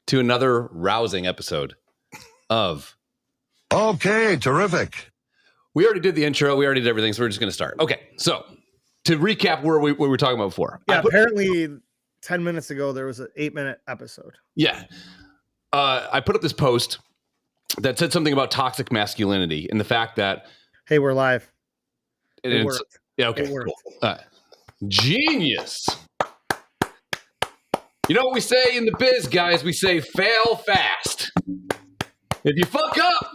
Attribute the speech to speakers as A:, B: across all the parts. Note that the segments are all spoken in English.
A: to another rousing episode of...
B: Okay, terrific.
A: We already did the intro. We already did everything, so we're just going to start. Okay, so to recap where we were talking about before.
C: Yeah, apparently 10 minutes ago, there was an 8-minute episode.
A: Yeah. I put up this post that said something about toxic masculinity and the fact that...
C: Hey, we're live.
A: It worked. Yeah, okay. Cool. Genius. You know what we say in the biz, guys? We say fail fast. If you fuck up,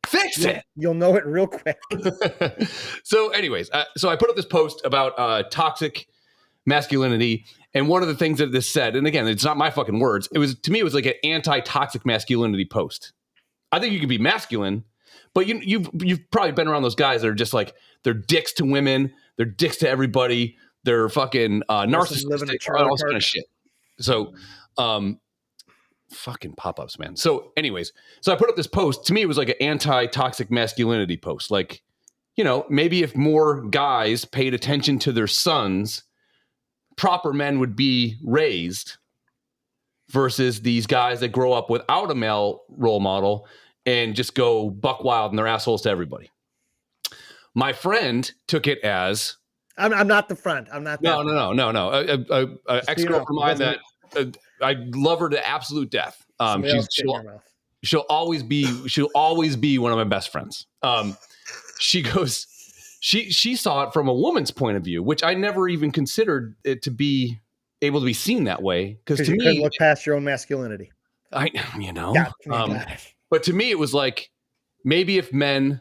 A: fix it.
C: You'll know it real quick.
A: So anyways, so I put up this post about toxic masculinity. And one of the things that this said, and again, it's not my fucking words. It was, to me, it was like an anti-toxic masculinity post. I think you can be masculine, but you've probably been around those guys that are just like, they're dicks to women. They're dicks to everybody. They're fucking narcissistic, all this kind of shit. So, fucking pop-ups, man. So anyways, so I put up this post. To me, it was like an anti-toxic masculinity post. Like, you know, maybe if more guys paid attention to their sons, proper men would be raised versus these guys that grow up without a male role model and just go buck wild and they're assholes to everybody. My friend took it as...
C: I'm not the friend. I'm not.
A: No. Ex-girlfriend of mine that I love her to absolute death. She'll always be one of my best friends. She goes, she saw it from a woman's point of view, which I never even considered it to be able to be seen that way. Because to
C: you
A: me,
C: couldn't look past your own masculinity.
A: But to me, it was like, maybe if men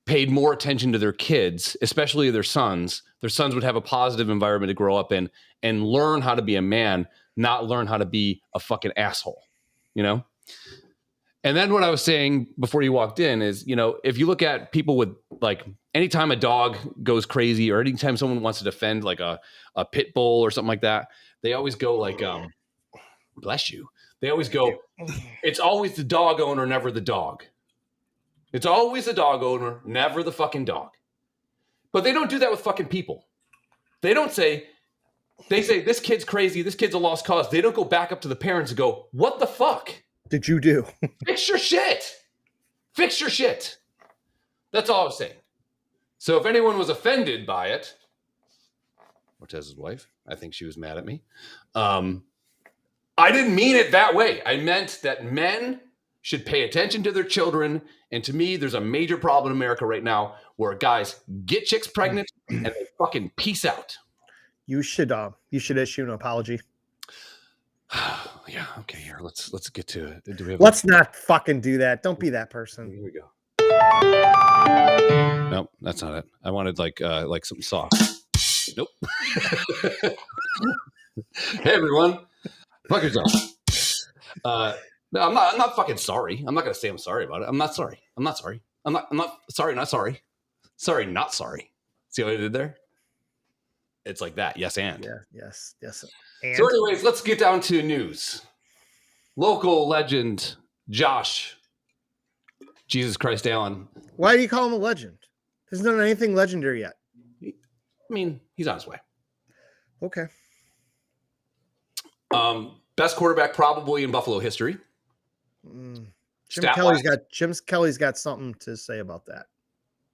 A: paid more attention to their kids, especially their sons would have a positive environment to grow up in and learn how to be a man, not learn how to be a fucking asshole, you know? And then what I was saying before you walked in is, you know, if you look at people with, like, anytime a dog goes crazy or anytime someone wants to defend like a pit bull or something like that, they always go like, bless you. They always go, it's always the dog owner, never the dog. It's always the dog owner, never the fucking dog. But they don't do that with fucking people. They say, this kid's crazy, this kid's a lost cause. They don't go back up to the parents and go, what the fuck
C: did you do?
A: Fix your shit. Fix your shit. That's all I was saying. So if anyone was offended by it, Ortez's wife, I think she was mad at me. I didn't mean it that way. I meant that men should pay attention to their children. And to me, there's a major problem in America right now where guys get chicks pregnant and they fucking peace out.
C: You should issue an apology.
A: Yeah. Okay. Here, let's get to it.
C: Let's not fucking do that. Don't be that person.
A: Here we go. Nope, that's not it. I wanted like something soft. Nope. Hey everyone, fuck yourself. No, I'm not fucking sorry. I'm not gonna say I'm sorry about it. I'm not sorry. I'm not sorry. I'm not sorry. Not sorry. Sorry. Not sorry. See what I did there? It's like that. Yes, and.
C: Yeah. Yes. And?
A: So, anyways, let's get down to news. Local legend Josh, Jesus Christ Allen.
C: Why do you call him a legend? Hasn't done anything legendary yet.
A: I mean, he's on his way.
C: Okay.
A: Best quarterback probably in Buffalo history.
C: Jim Kelly's got something to say about that.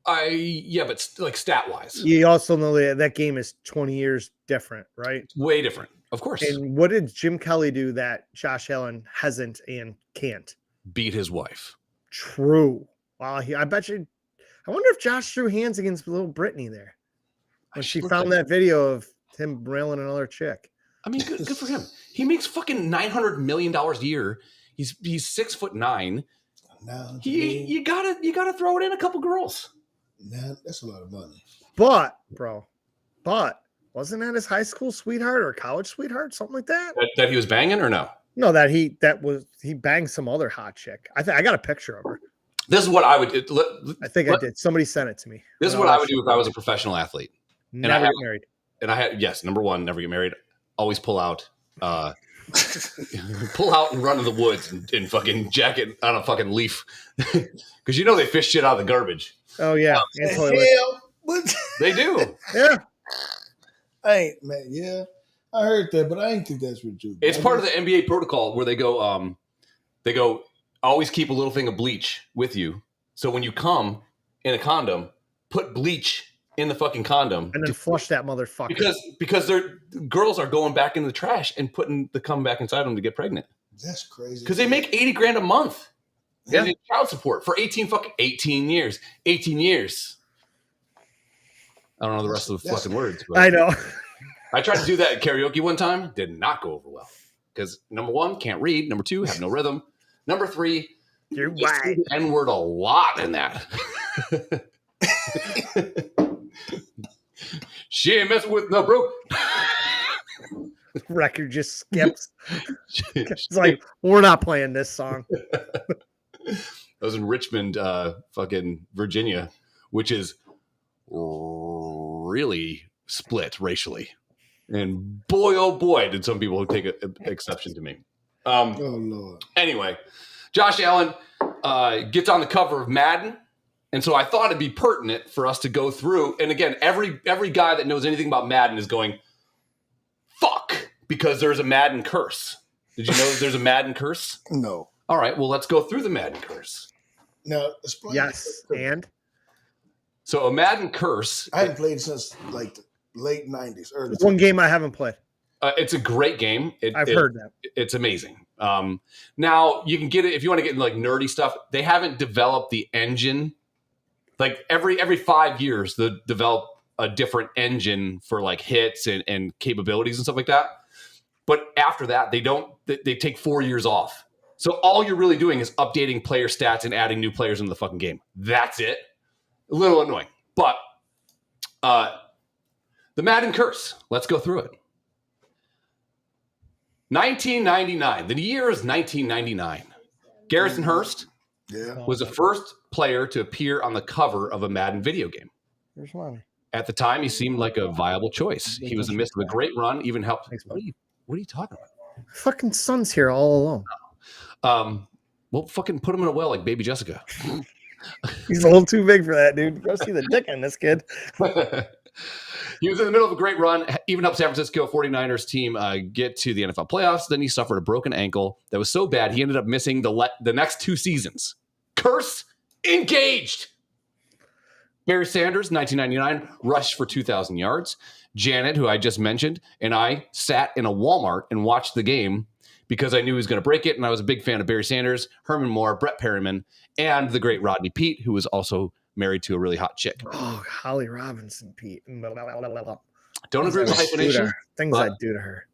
A: But like stat wise,
C: you also know that game is 20 years different, right?
A: Way different, of course.
C: And what did Jim Kelly do that Josh Allen hasn't and can't?
A: Beat his wife.
C: True. Wow. I bet you. I wonder if Josh threw hands against little Brittany there when she found that video of him railing another chick.
A: I mean, good for him. He makes fucking $900 million a year. He's 6'9".
D: No,
A: you gotta throw it in a couple girls.
D: Nah, that's a lot of money.
C: But wasn't that his high school sweetheart or college sweetheart, something like that?
A: That he was banging or no?
C: No, he banged some other hot chick. I got a picture of her.
A: This is what I would.
C: I did. Somebody sent it to me.
A: This is what I would do if I was a professional athlete.
C: Never get married.
A: And I had, yes, number one, never get married. Always pull out. Pull out and run to the woods and fucking jacket on a fucking leaf. Because you know they fish shit out of the garbage.
C: Oh, yeah.
D: Hell,
A: they do.
C: Yeah.
D: I I heard that, but I didn't think that's what you.
A: It's part of the NBA protocol where they go, always keep a little thing of bleach with you. So when you come in a condom, put bleach in the fucking condom.
C: And then flush that motherfucker.
A: Because girls are going back in the trash and putting the cum back inside them to get pregnant.
D: That's crazy.
A: Because they make $80,000 a month.
C: Yeah.
A: And child support for 18 years. 18 years. I don't know the rest of the fucking words. But
C: I know.
A: I tried to do that at karaoke one time. Did not go over well. Because number one, can't read. Number two, have no rhythm. Number three,
C: You're
A: you say
C: right.
A: the N-word a lot in that. She ain't messing with no bro.
C: Record just skips. It's like, we're not playing this song.
A: I was in Richmond, fucking Virginia, which is really split racially. And boy, oh boy, did some people take an exception to me.
D: Oh, Lord.
A: Anyway, Josh Allen gets on the cover of Madden. And so I thought it'd be pertinent for us to go through. And again, every guy that knows anything about Madden is going, fuck, because there's a Madden curse. Did you know there's a Madden curse?
D: No.
A: All right, well, let's go through the Madden curse.
D: Now, explain.
C: Yes. And
A: So a Madden curse,
D: I hadn't played since like the late 90s, early.
C: one game I haven't played.
A: it's a great game.
C: I've heard that.
A: It's amazing. Now, you can get it if you want to get into like nerdy stuff. They haven't developed the engine. Like every 5 years, they develop a different engine for like hits and capabilities and stuff like that. But after that, they take 4 years off. So all you're really doing is updating player stats and adding new players into the fucking game. That's it. A little annoying. But the Madden curse. Let's go through it. 1999. The year is 1999. Garrison Hurst was the first player to appear on the cover of a Madden video game.
C: Here's one.
A: At the time, he seemed like a viable choice. He was in the midst of a great run, even helped. What are you talking about?
C: Fucking son's here all alone.
A: Well, fucking put him in a well like baby Jessica.
C: He's a little too big for that, dude. Go see the dick in this kid.
A: He was in the middle of a great run, even helped San Francisco 49ers team get to the NFL playoffs. Then he suffered a broken ankle that was so bad he ended up missing the next 2 seasons. Curse engaged. Barry Sanders, 1999, rushed for 2,000 yards. Janet, who I just mentioned, and I sat in a Walmart and watched the game because I knew he was going to break it, and I was a big fan of Barry Sanders, Herman Moore, Brett Perryman, and the great Rodney Peete, who was also married to a really hot chick.
C: Oh, Holly Robinson, Pete.
A: Don't agree with the hyphenation.
C: Things I do to her.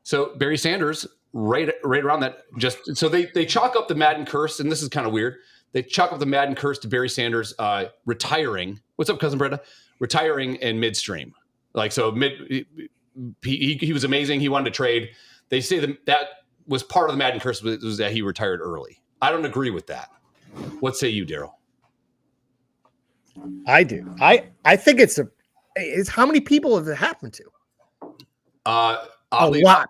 A: So Barry Sanders, right around that, just so they chalk up the Madden curse, and this is kind of weird. They chalk up the Madden curse to Barry Sanders retiring. What's up, cousin Brenda? Retiring in midstream. Like, so he was amazing. He wanted to trade. They say that was part of the Madden curse was that he retired early. I don't agree with that. What say you, Daryl?
C: I do. I think it's how many people have it happened to?
A: A
C: lot.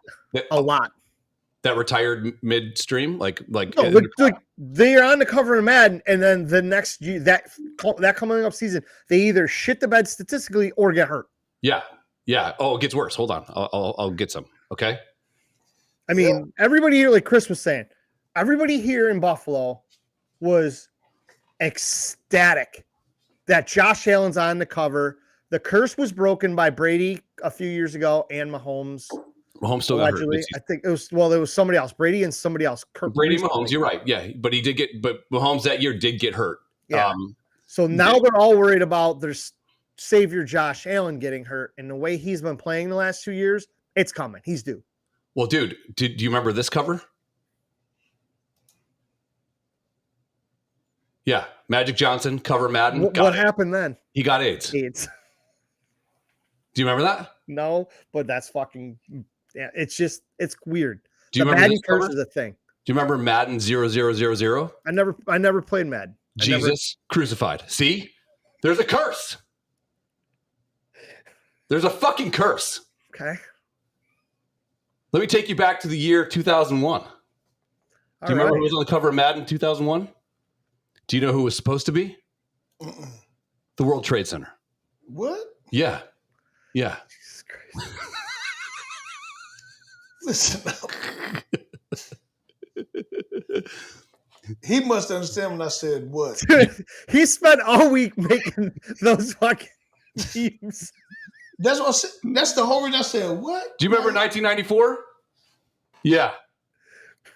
A: That retired midstream, like
C: they're on the cover of Madden, and then the next year, that coming up season, they either shit the bed statistically or get hurt.
A: Yeah. Oh, it gets worse. Hold on, I'll get some. Okay.
C: I mean, everybody here, like Chris was saying, everybody here in Buffalo was ecstatic that Josh Allen's on the cover. The curse was broken by Brady a few years ago and Mahomes.
A: Mahomes still got hurt.
C: I think it was somebody else. Brady and somebody else.
A: Brady Mahomes, you're right. Yeah, but Mahomes that year did get hurt.
C: Yeah. So now they're all worried about their savior Josh Allen getting hurt, and the way he's been playing the last 2 years, it's coming. He's due.
A: Well, dude, do you remember this cover? Yeah, Magic Johnson, cover Madden.
C: What happened then?
A: He got AIDS. Do you remember that?
C: No, but that's fucking. Yeah, it's weird.
A: Do you remember
C: Madden curse is a thing.
A: Do you remember Madden 0000?
C: I never played Madden.
A: Jesus crucified. See, there's a curse. There's a fucking curse.
C: Okay.
A: Let me take you back to the year 2001. Do you remember who was on the cover of Madden 2001? Do you know who it was supposed to be? The World Trade Center.
D: What?
A: Yeah.
C: Jesus Christ.
D: Listen, he must understand when I said what.
C: He spent all week making those fucking memes.
D: That's what I said. That's the whole reason I said what.
A: Do you remember 1994? Yeah.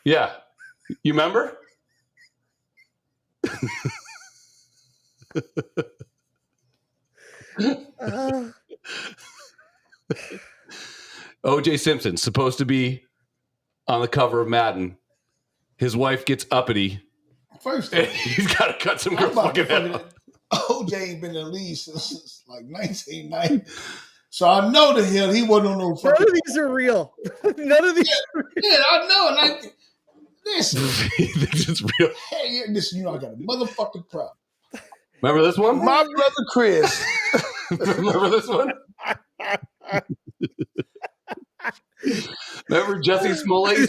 A: Yeah. You remember? O.J. Simpson supposed to be on the cover of Madden. His wife gets uppity.
D: First,
A: and he's got to cut some girl fucking head off.
D: OJ ain't been in the league since like 1990. So I know the hell he wasn't on no fucking.
C: None of these are real. None of these.
D: Yeah, I know. Like this.
A: This is real.
D: Hey, yeah, this. You know, I got a motherfucking problem.
A: Remember this one?
D: My brother Chris.
A: Remember this one? Remember Jesse Smollett?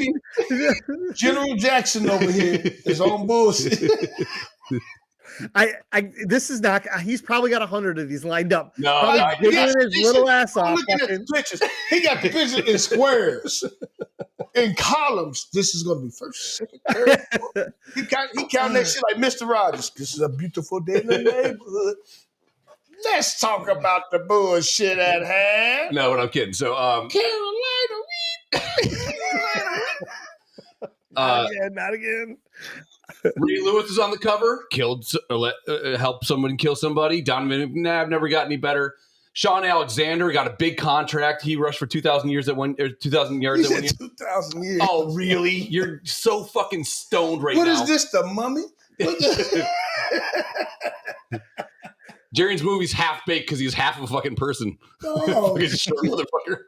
D: General Jackson over here is on bullshit.
C: This is not. He's probably got 100 of these lined up.
A: No,
C: probably digging his little ass off.
D: Looking at the pictures. He got the pictures in squares, in columns. This is going to be first, second, third. He counting that shit like Mr. Rogers. This is a beautiful day in the neighborhood. Let's talk about the bullshit at hand.
A: No, but I'm kidding. So,
D: Carolina,
C: Not again.
A: Ray Lewis is on the cover. Helped someone kill somebody. Donovan McNabb never got any better. Sean Alexander got a big contract. He rushed for 2,000 yards at one year. 2,000 year.
D: 2,000 years.
A: Oh, really? You're so fucking stoned right now.
D: What is this? The Mummy?
A: Jerry's movie's half baked because he's half of a fucking person.
D: Oh,
A: He's a short motherfucker.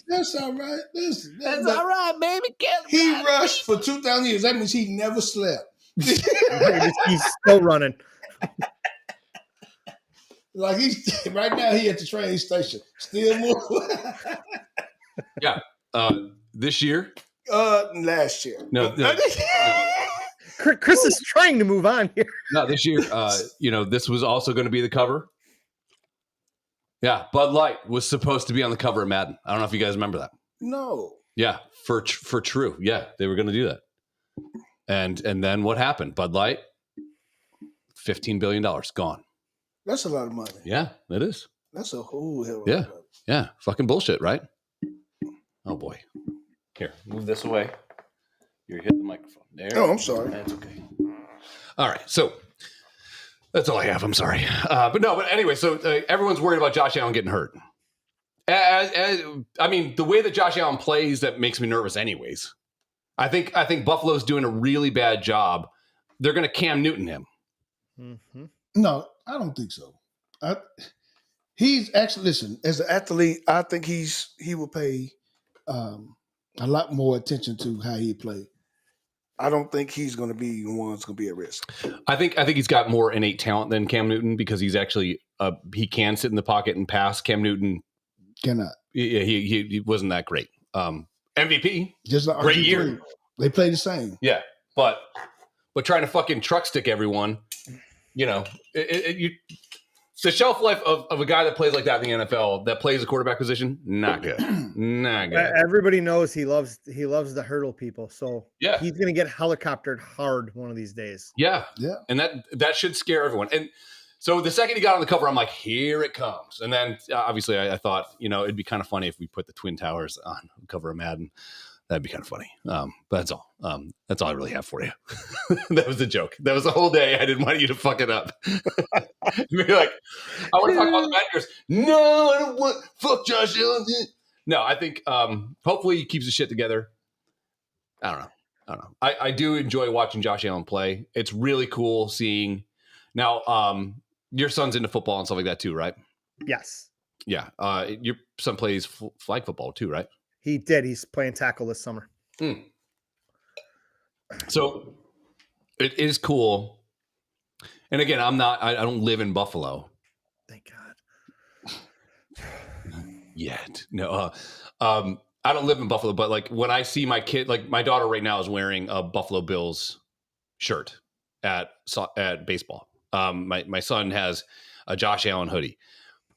D: That's all right.
A: That's all right, baby.
D: He rushed for 2,000 years. That means he never slept.
C: He's still running.
D: Like he's right now, he at the train station. Still moving.
A: Yeah. This year?
D: Last year.
A: No.
C: Chris is trying to move on here.
A: No, this year, this was also going to be the cover. Yeah, Bud Light was supposed to be on the cover of Madden. I don't know if you guys remember that.
D: No.
A: Yeah, for True. Yeah, they were going to do that. And then what happened? Bud Light, $15 billion gone.
D: That's a lot of money.
A: Yeah, it is.
D: That's a whole hell of
A: Yeah.
D: a lot.
A: Yeah, fucking bullshit, right? Oh, boy. Here, move this away. You hit the microphone. There.
D: Oh, I'm sorry.
A: That's okay. All right, so that's all I have. I'm sorry. But anyway, so everyone's worried about Josh Allen getting hurt. I mean, the way that Josh Allen plays, that makes me nervous anyways. I think Buffalo's doing a really bad job. They're going to Cam Newton him.
C: Mm-hmm.
D: No, I don't think so. He's actually, listen, as an athlete, I think he will pay a lot more attention to how he play. I don't think he's going to be the one that's going to be at risk.
A: I think he's got more innate talent than Cam Newton because he's actually he can sit in the pocket and pass. Cam Newton
D: cannot.
A: He wasn't that great. MVP,
D: just like
A: great
D: RG3.
A: year.
D: They play the same.
A: Yeah, but trying to fucking truck stick everyone, the shelf life of a guy that plays like that in the NFL, that plays a quarterback position, not good. Not good.
C: Everybody knows he loves to hurdle people. So
A: yeah,
C: he's going to get helicoptered hard one of these days.
A: Yeah.
D: Yeah.
A: And that should scare everyone. And so the second he got on the cover, I'm like, here it comes. And then obviously I thought, it'd be kind of funny if we put the Twin Towers on the cover of Madden. That'd be kind of funny. But that's all. That's all I really have for you. That was a joke. That was the whole day. I didn't want you to fuck it up. You'd be like, I want to talk about the Madden. No, I don't want fuck Josh Allen. No, I think hopefully he keeps his shit together. I don't know. I do enjoy watching Josh Allen play. It's really cool seeing. Now, your son's into football and stuff like that too, right?
C: Yes.
A: Yeah. Your son plays flag football too, right?
C: He did. He's playing tackle this summer.
A: Mm. So it is cool. And again, I don't live in Buffalo.
C: Thank God.
A: Yet. No. I don't live in Buffalo, but like when I see my kid, like my daughter right now is wearing a Buffalo Bills shirt at baseball. My son has a Josh Allen hoodie.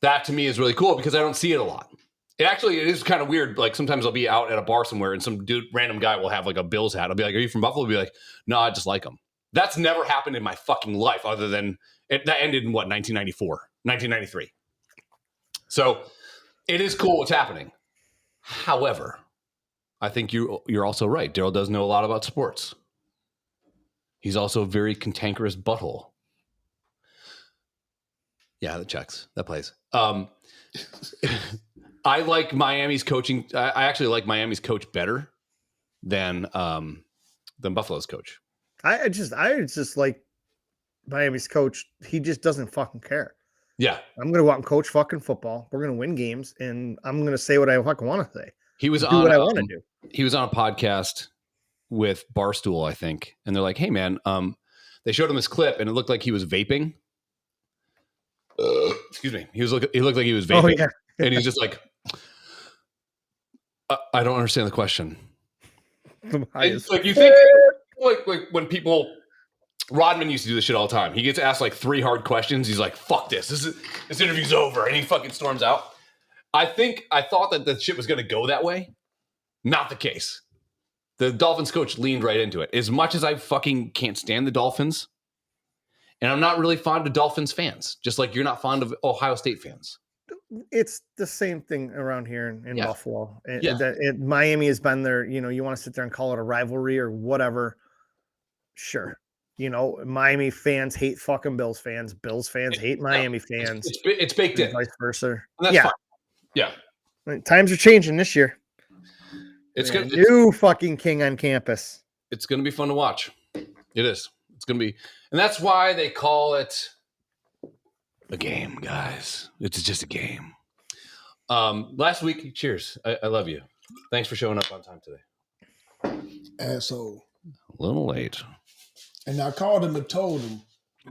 A: That to me is really cool because I don't see it a lot. It is kind of weird. Like sometimes I'll be out at a bar somewhere and some random guy will have like a Bills hat. I'll be like, "Are you from Buffalo?" I'll be like, "No, I just like them." That's never happened in my fucking life other than that ended in 1993. So it is cool what's happening. However, I think you're also right. Daryl does know a lot about sports. He's also a very cantankerous butthole. Yeah, that checks. That plays. I like Miami's coaching. I actually like Miami's coach better than Buffalo's coach.
C: I just like Miami's coach. He just doesn't fucking care.
A: Yeah.
C: I'm going to go out and coach fucking football. We're going to win games, and I'm going to say what I fucking want to say.
A: He was
C: do what I want to do.
A: He was on a podcast with Barstool, I think, and they're like, "Hey, man," they showed him this clip, and it looked like he was vaping. Excuse me. He looked like he was vaping,
C: Oh, yeah.
A: And he's just like, "I don't understand the question." It's like you think, like when people. Rodman used to do this shit all the time. He gets asked like 3 hard questions. He's like, "Fuck this! This interview's over," and he fucking storms out. I thought that the shit was going to go that way. Not the case. The Dolphins coach leaned right into it. As much as I fucking can't stand the Dolphins, and I'm not really fond of Dolphins fans, just like you're not fond of Ohio State fans.
C: It's the same thing around here in Buffalo. Miami has been there. You know, you want to sit there and call it a rivalry or whatever. Sure. You know, Miami fans hate fucking Bills fans. Bills fans hate Miami fans.
A: It's baked in.
C: Vice versa.
A: That's fine. Yeah.
C: Times are changing this year.
A: It's good.
C: New fucking king on campus.
A: It's going to be fun to watch. It is. It's going to be. And that's why they call it a game, guys. It's just a game. Last week, cheers. I love you. Thanks for showing up on time today.
D: Asshole.
A: A little late.
D: And I called him and told him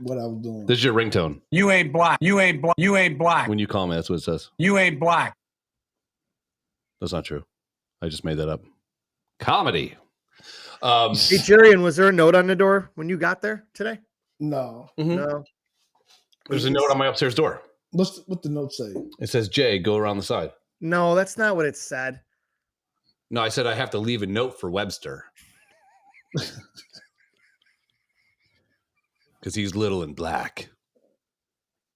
D: what I was doing.
A: This is your ringtone.
E: You ain't black. You ain't black. You ain't black.
A: When you call me, that's what it says.
E: You ain't black.
A: That's not true. I just made that up. Comedy.
C: Hey, Jerry, and was there a note on the door when you got there today?
D: No.
A: Mm-hmm.
C: No.
A: There's a note on my upstairs door.
D: What the note say?
A: It says, "Jay, go around the side."
C: No, that's not what it said.
A: No, I said I have to leave a note for Webster. Because he's little and black.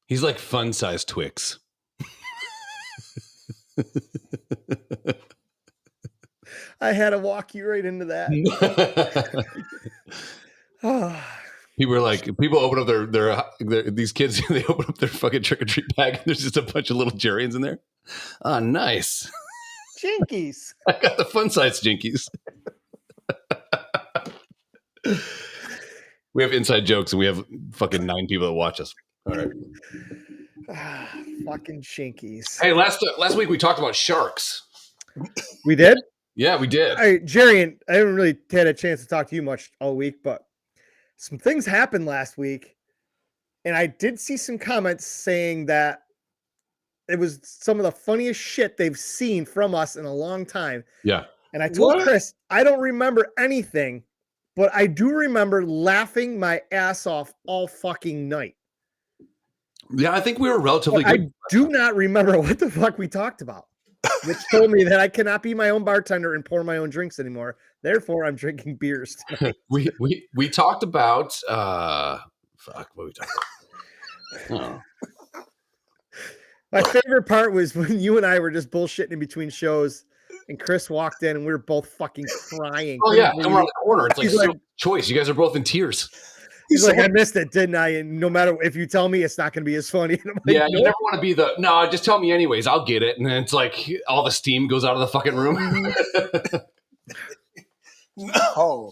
A: He's like fun-sized Twix.
C: I had to walk you right into that.
A: People open up their these kids, they open up their fucking trick-or-treat bag, and there's just a bunch of little Jerians in there. Oh, nice.
C: Jinkies.
A: I got the fun-sized Jinkies. We have inside jokes, and we have fucking 9 people that watch us. All right.
C: Fucking Jinkies.
A: Hey, last week we talked about sharks.
C: We did?
A: Yeah, we did.
C: Hey, Jerry, and I haven't really had a chance to talk to you much all week, but some things happened last week, and I did see some comments saying that it was some of the funniest shit they've seen from us in a long time.
A: Yeah.
C: And I told Chris, I don't remember anything, but I do remember laughing my ass off all fucking night.
A: Yeah, I think we were relatively good.
C: I do not remember what the fuck we talked about, which told me that I cannot be my own bartender and pour my own drinks anymore. Therefore, I'm drinking beers tonight.
A: we talked about fuck, what we talked about? Oh.
C: My favorite part was when you and I were just bullshitting in between shows, and Chris walked in, and we were both fucking crying.
A: Oh yeah, come around the corner. It's like,
C: He's like,
A: choice. You guys are both in tears.
C: He's like, I missed it, didn't I? And no matter if you tell me, it's not going to be as funny. And I'm like,
A: yeah, you never want to be no, just tell me anyways. I'll get it. And then it's like all the steam goes out of the fucking room.
D: No,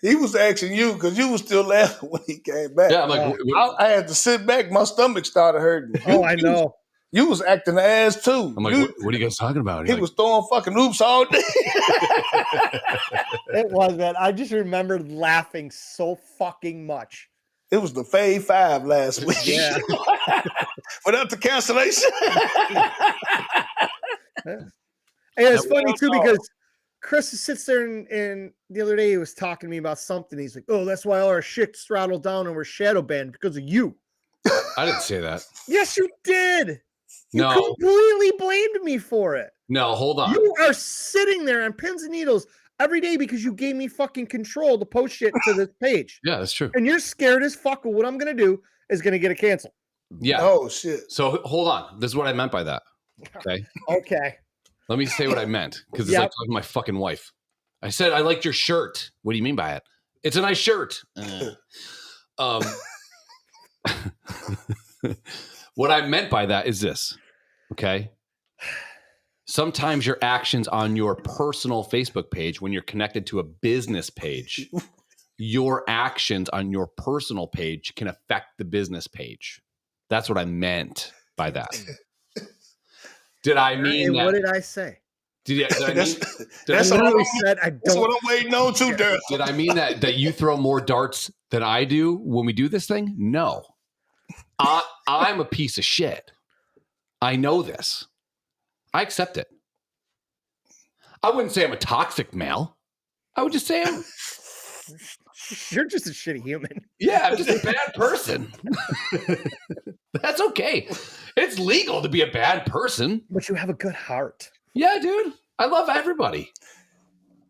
D: he was asking you because you was still laughing when he came back.
A: Yeah, I'm like,
D: I had to sit back. My stomach started hurting.
C: Oh, I know.
D: You was acting the ass too.
A: I'm like, what are you guys talking about?
D: He was throwing fucking oops all day.
C: It was, man. I just remember laughing so fucking much.
D: It was the Fave 5 last week.
C: Yeah.
D: Without the cancellation.
C: And it's funny too because Chris sits there and the other day he was talking to me about something. He's like, "Oh, that's why all our shit's throttled down and we're shadow banned because of you."
A: I didn't say that.
C: Yes, you did. You
A: No.
C: completely blamed me for it.
A: No, hold on.
C: You are sitting there on pins and needles every day because you gave me fucking control to post shit to this page.
A: Yeah, that's true.
C: And you're scared as fuck of what I'm going to do is going to get it canceled.
A: Yeah.
D: Oh shit.
A: So hold on. This is what I meant by that. Okay.
C: Okay.
A: Let me say what I meant because it's
C: Yep.
A: like talking to my fucking wife. I said I liked your shirt. What do you mean by it? It's a nice shirt. What I meant by that is this. Okay. Sometimes your actions on your personal Facebook page, when you're connected to a business page, your actions on your personal page can affect the business page. That's what I meant by that. Did I mean
C: And
A: that?
C: what did I say?
A: Did I mean,
D: That's
C: I
D: all
C: literally
D: I'm-
C: said I
D: That's
C: don't.
D: what I'm waiting on too, Daryl.
A: did I mean that you throw more darts than I do when we do this thing? No. I'm a piece of shit. I know this. I accept it. I wouldn't say I'm a toxic male. I would just say I'm
C: You're just a shitty human.
A: yeah, I'm just a bad person. That's okay. It's legal to be a bad person.
C: But you have a good heart.
A: Yeah, dude. I love everybody.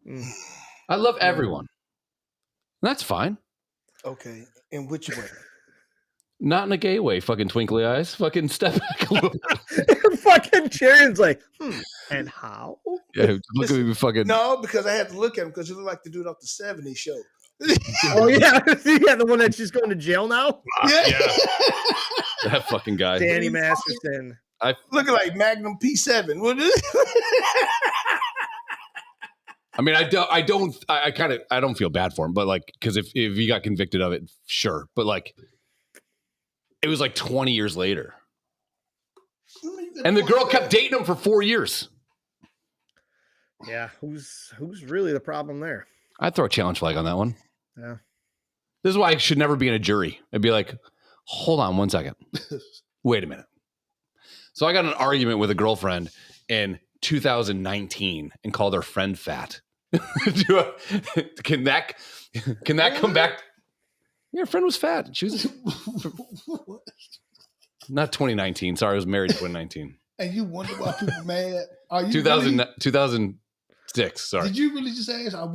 C: Mm.
A: I love everyone. That's fine.
D: Okay. In which way?
A: Not in a gay way, fucking twinkly eyes. Fucking step back a little bit.
C: Fucking Sharon's like, and how?
A: Yeah, look at me fucking.
D: No, because I had to look at him because you look like the dude off the '70s show.
C: Oh yeah, yeah, the one that's just going to jail now.
D: Yeah.
A: That fucking guy.
C: Danny Masterson.
D: Looking like Magnum P7. What is
A: I mean, I don't feel bad for him, but like, because if he got convicted of it, sure. But like, it was like 20 years later. And the girl kept dating him for 4 years.
C: Yeah, who's really the problem there?
A: I'd throw a challenge flag on that one.
C: Yeah.
A: This is why I should never be in a jury. I'd be like, hold on 1 second. Wait a minute. So I got in an argument with a girlfriend in 2019 and called her friend fat. Can that come back? Your friend was fat. She was not 2019. Sorry, I was married in 2019.
D: And you wonder why people mad? Are you
A: 2006. Sorry.
D: Did you really just ask? I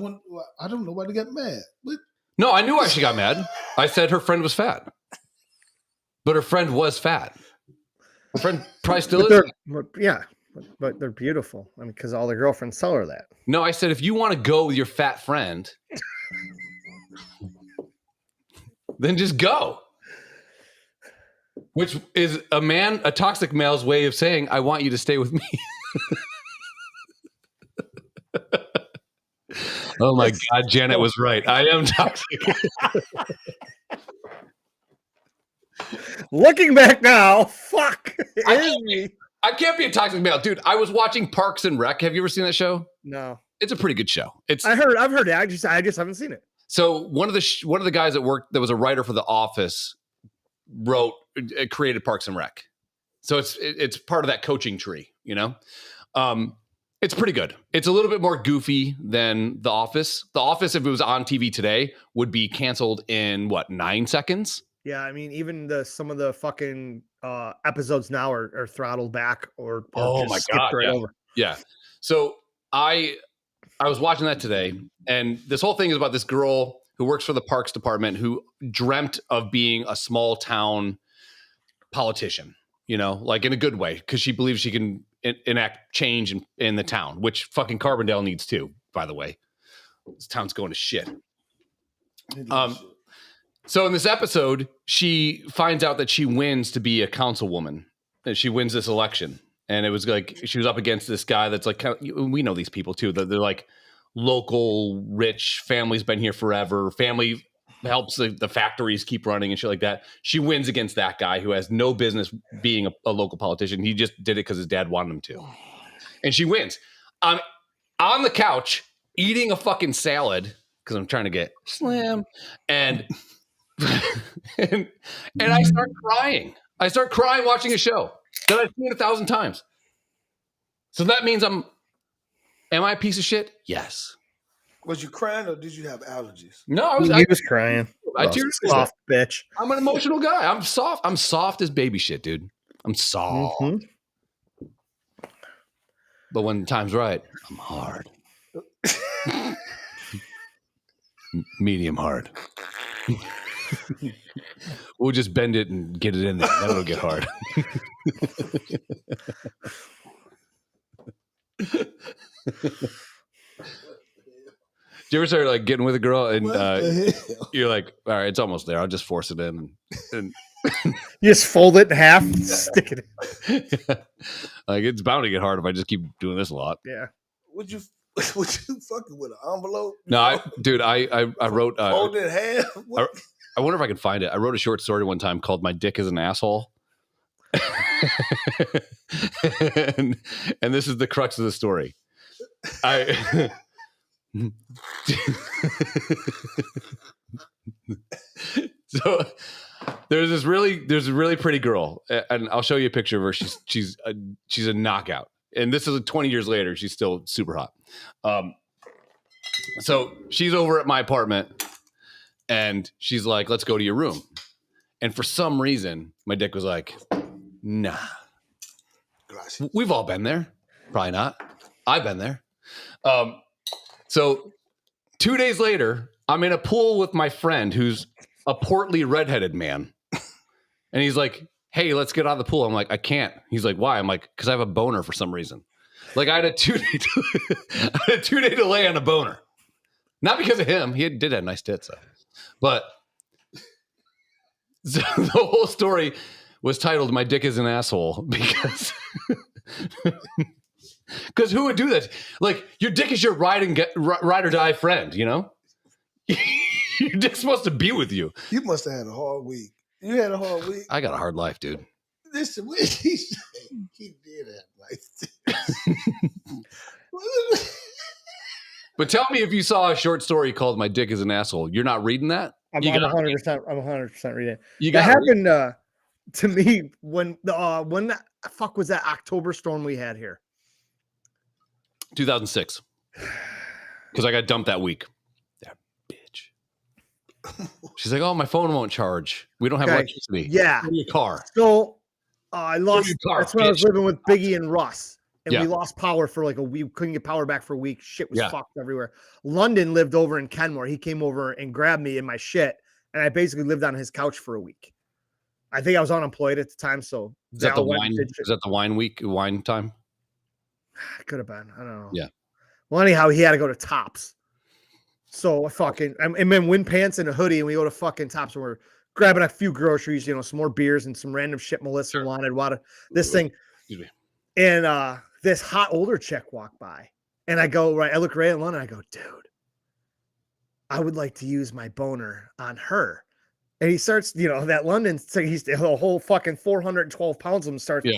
D: don't know why they got mad. But
A: No, I knew why she got mad. I said her friend was fat. But her friend was fat. Her friend probably still is.
C: But they're beautiful. I mean, because all their girlfriends tell her that.
A: No, I said if you want to go with your fat friend, then just go. Which is a toxic male's way of saying, I want you to stay with me. Oh my God, Janet was right. I am toxic.
C: Looking back now, fuck. It is me.
A: I can't be a toxic male. Dude, I was watching Parks and Rec. Have you ever seen that show?
C: No.
A: It's a pretty good show.
C: I've heard it. I just haven't seen it.
A: So one of the guys at work that was a writer for The Office created Parks and Rec. So it's part of that coaching tree, you know? It's pretty good. It's a little bit more goofy than The Office. The Office, if it was on TV today, would be canceled in 9 seconds?
C: Yeah, I mean, even some of the fucking episodes now are throttled back or
A: Oh
C: just
A: my
C: skipped
A: God,
C: right
A: yeah.
C: over.
A: Yeah. So I was watching that today, and this whole thing is about this girl who works for the Parks Department who dreamt of being a small town politician, you know, like in a good way, because she believes she can enact change in the town, which fucking Carbondale needs too, by the way. This town's going to shit. So in this episode, she finds out that she wins to be a councilwoman, and she wins this election. And it was like she was up against this guy that's like, we know these people too. They're like local, rich family's been here forever. Family helps the factories keep running and shit like that. She wins against that guy who has no business being a local politician. He just did it because his dad wanted him to. And she wins. I'm on the couch eating a fucking salad because I'm trying to get slim. And and I start crying. I start crying watching a show that I've seen 1,000 times. So that means am I a piece of shit? Yes.
D: was you crying or did you have allergies?
A: No, I
C: He was crying.
A: I teared up.
C: Soft bitch.
A: I'm an emotional guy. I'm soft. I'm soft as baby shit, dude. I'm soft.
C: Mhm.
A: But when the time's right, I'm hard. Medium hard. We'll just bend it and get it in there. Then it'll get hard. Do you ever start like getting with a girl and you're like, all right, it's almost there. I'll just force it in and
C: You just fold it in half, stick it in.
A: like it's bound to get hard if I just keep doing this a lot.
C: Yeah.
D: Would you fucking with an envelope?
A: No, I wrote.
D: Fold it in half.
A: I wonder if I can find it. I wrote a short story one time called "My Dick Is an Asshole," and this is the crux of the story. So there's a really pretty girl, and I'll show you a picture of her. She's a knockout, and this is 20 years later. She's still super hot. So she's over at my apartment, and she's like, "Let's go to your room." And for some reason, my dick was like, "Nah." We've all been there. Probably not. I've been there. So 2 days later, I'm in a pool with my friend who's a portly redheaded man. And he's like, "Hey, let's get out of the pool." I'm like, "I can't." He's like, "Why?" I'm like, "Because I have a boner for some reason." Like I had a 2-day delay on a boner. Not because of him. He did have nice tits, though. But so the whole story was titled "My Dick Is an Asshole" because who would do that? Like your dick is your ride or die friend, you know? Your dick's supposed to be with you.
D: You must have had a hard week. You had a hard week.
A: I got a hard life, dude.
D: Listen, he did have life.
C: But
A: tell me if you saw a short story called "My Dick Is an Asshole." You're not reading that?
C: I'm 100%. I'm 100% reading it.
A: That
C: happened to me when the fuck was that October storm we had here?
A: 2006. Because I got dumped that week. That bitch. She's like, "Oh, my phone won't charge. We don't have electricity."
C: Yeah.
A: In your car.
C: So I lost. That's when I was living with Biggie and Russ. And we lost power for like a week. Couldn't get power back for a week. Shit was fucked everywhere. London lived over in Kenmore. He came over and grabbed me in my shit. And I basically lived on his couch for a week. I think I was unemployed at the time. So
A: is that the wine time?
C: Could have been. I don't know.
A: Yeah.
C: Well, anyhow, he had to go to Tops. So and then wind pants and a hoodie, and we go to fucking Tops, and we're grabbing a few groceries, some more beers and some random shit Melissa wanted. This thing.
A: Excuse me.
C: And this hot older chick walked by, and I look right at London. I go, "Dude, I would like to use my boner on her." And he starts, that London, he's the whole fucking 412 pounds of him starts,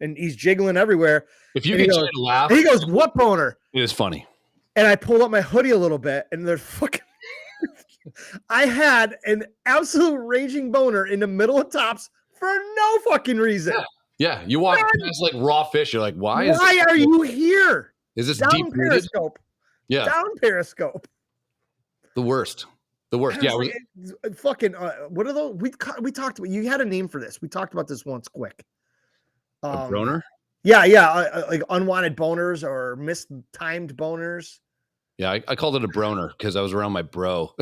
C: and he's jiggling everywhere.
A: If you can to laugh,
C: he goes, "What boner?" It
A: is funny.
C: And I pulled up my hoodie a little bit, and they're fucking. I had an absolute raging boner in the middle of Tops for no fucking reason.
A: Yeah, you walk past like raw fish. You're like, why
C: are you here?
A: Is this
C: down
A: deep
C: Periscope?
A: Yeah,
C: down Periscope.
A: The worst. Yeah,
C: fucking. What are those? We talked about. You had a name for this. We talked about this once. Quick.
A: A boner.
C: Yeah, like unwanted boners or mistimed boners.
A: Yeah, I called it a broner because I was around my bro.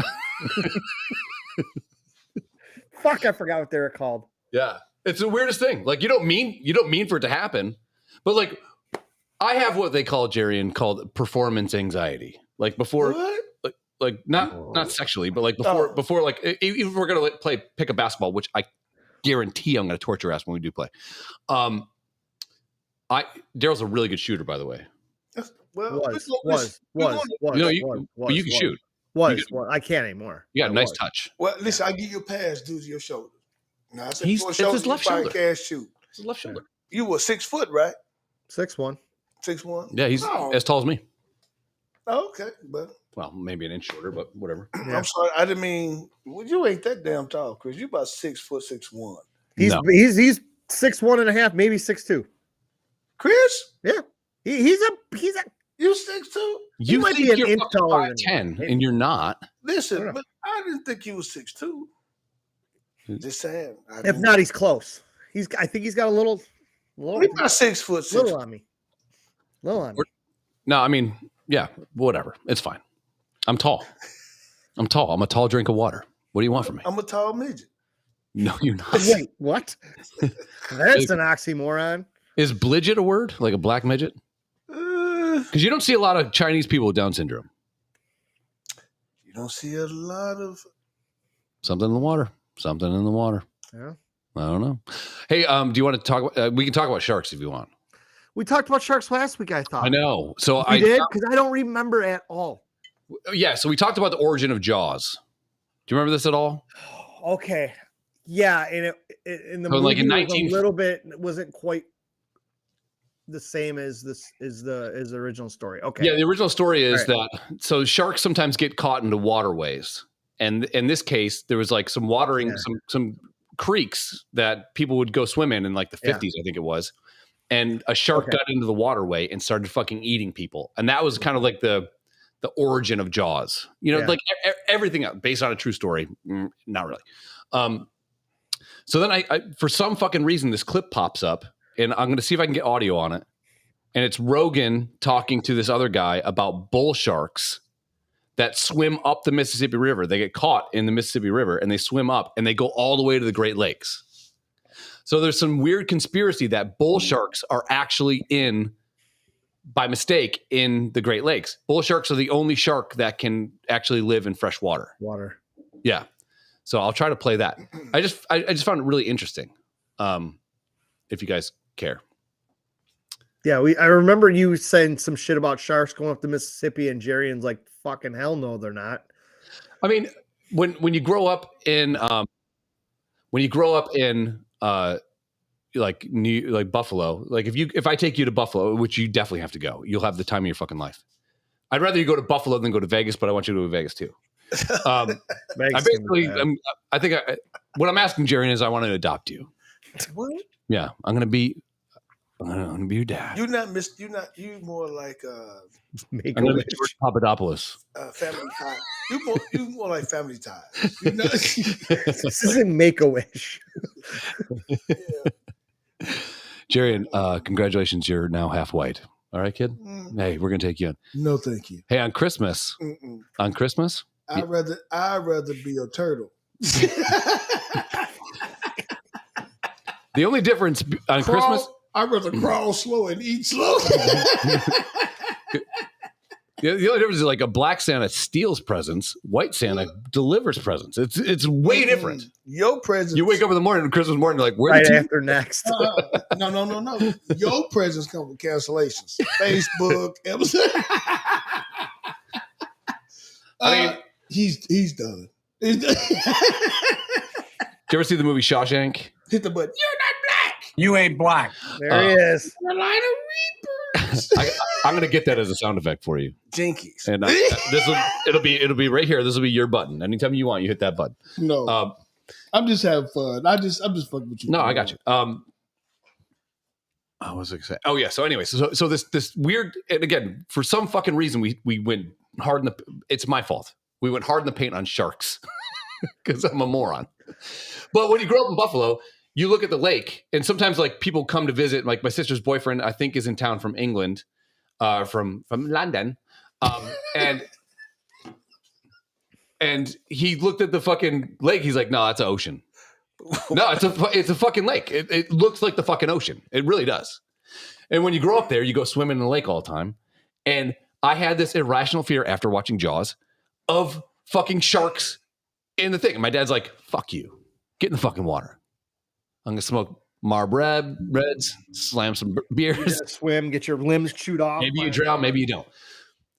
C: Fuck, I forgot what they were called.
A: Yeah. It's the weirdest thing. Like you don't mean for it to happen, but like I have what they call called performance anxiety. Like before, like not sexually, but like before like even if we're gonna pick a basketball, which I guarantee I'm gonna torture ass when we do play. Daryl's a really good shooter, by the way.
C: Was.
A: You can shoot.
C: I can't anymore.
A: You got a nice touch.
D: Well, listen, I give you a pass due to your shoulder. Now,
A: it's his left shoulder. It's his left shoulder.
D: You were 6 foot, right?
C: 6'1".
D: 6'1".
A: Yeah, he's as tall as me.
D: Oh, okay, but
A: maybe an inch shorter, but whatever.
D: Yeah. I'm sorry, I didn't mean. Well, you ain't that damn tall, Chris. You about 6 foot 6'1".
C: He's 6'1" and a half, maybe 6'2".
D: Chris?
C: Yeah, he's a.
D: You 6'2"?
C: You might be an inch taller than
A: 10, and you're not.
D: Listen, but I didn't think you was 6'2". Just saying.
C: If not, he's close. I think he's got a little.
D: He's about 6 foot 6.
C: Little on me. Little on me.
A: No, I mean, yeah, whatever. It's fine. I'm tall. I'm a tall drink of water. What do you want from me?
D: I'm a tall midget.
A: No, you're not.
C: Wait, what? That's an oxymoron.
A: Is blidget a word? Like a black midget? Because you don't see a lot of Chinese people with Down syndrome.
D: You don't see a lot of
A: Something in the water. Something in the water.
C: Yeah.
A: I don't know. Hey, do you want to talk about, we can talk about sharks if you want.
C: We talked about sharks last week, I thought.
A: I know. So
C: We did? Because I don't remember at all.
A: Yeah, so we talked about the origin of Jaws. Do you remember this at all?
C: Okay. Yeah, and it in the
A: So
C: movie
A: like in
C: was
A: 19
C: a little bit wasn't quite the same as the original story. Okay.
A: Yeah, the original story is
C: All
A: that so sharks sometimes get caught into waterways. And in this case, there was like some watering, some creeks that people would go swim in like the 50s, I think it was. And a shark got into the waterway and started fucking eating people. And that was kind of like the origin of Jaws. You know, like everything based on a true story. Not really. So then I for some fucking reason, this clip pops up and I'm going to see if I can get audio on it. And it's Rogan talking to this other guy about bull sharks that swim up the Mississippi River. They get caught in the Mississippi River and they swim up and they go all the way to the Great Lakes. So there's some weird conspiracy that bull sharks are actually by mistake in the Great Lakes. Bull sharks are the only shark that can actually live in fresh water. Yeah. So I'll try to play that. I just found it really interesting. If you guys care.
C: Yeah, I remember you saying some shit about sharks going up the Mississippi, and Jerrian's like, "Fucking hell, no, they're not."
A: I mean, when you grow up in like Buffalo, like if I take you to Buffalo, which you definitely have to go, you'll have the time of your fucking life. I'd rather you go to Buffalo than go to Vegas, but I want you to go to Vegas too. What I'm asking Jerry is I want to adopt you.
D: what?
A: Yeah, I'm gonna be your dad.
D: You more like
A: I'm gonna be George Papadopoulos.
D: Family Ties. You more like Family Ties. You know?
C: This isn't Make-A-Wish.
A: Jerry, congratulations, you're now half white. All right, kid. Hey, we're gonna take you in.
D: No, thank you.
A: Hey, on Christmas,
D: I'd rather be a turtle.
A: The only difference on Christmas,
D: I'd rather crawl slow and eat slow.
A: the only difference is like a black Santa steals presents, white Santa delivers presents. It's way different.
D: Your presents.
A: You wake up in the morning, Christmas morning, you're like, where
C: Right after next.
D: No. Your presents come with cancellations. Facebook, Amazon. I mean, he's done. He's done.
A: Did you ever see the movie Shawshank?
D: Hit the button. You're not black.
E: You ain't black.
C: There he is.
D: Carolina Reapers.
A: I'm going to get that as a sound effect for you.
D: Jinkies.
A: And it'll be right here. This will be your button. Anytime you want, you hit that button.
D: No, I'm just having fun. I'm just fucking with you.
A: No, I got you. I was excited. Oh yeah. So anyway, so this weird, and again, for some fucking reason, we went hard in the. It's my fault. We went hard in the paint on sharks because I'm a moron. But when you grow up in Buffalo, you look at the lake, and sometimes like people come to visit. Like my sister's boyfriend, I think, is in town from England, from London, and he looked at the fucking lake. He's like, "No, that's an ocean." No, it's a fucking lake. It looks like the fucking ocean. It really does. And when you grow up there, you go swimming in the lake all the time. And I had this irrational fear after watching Jaws of fucking sharks in the thing. And my dad's like, "Fuck you. Get in the fucking water. I'm going to smoke Marlboro Reds, slam some beers.
C: Swim, get your limbs chewed off.
A: Maybe you drown, maybe you don't."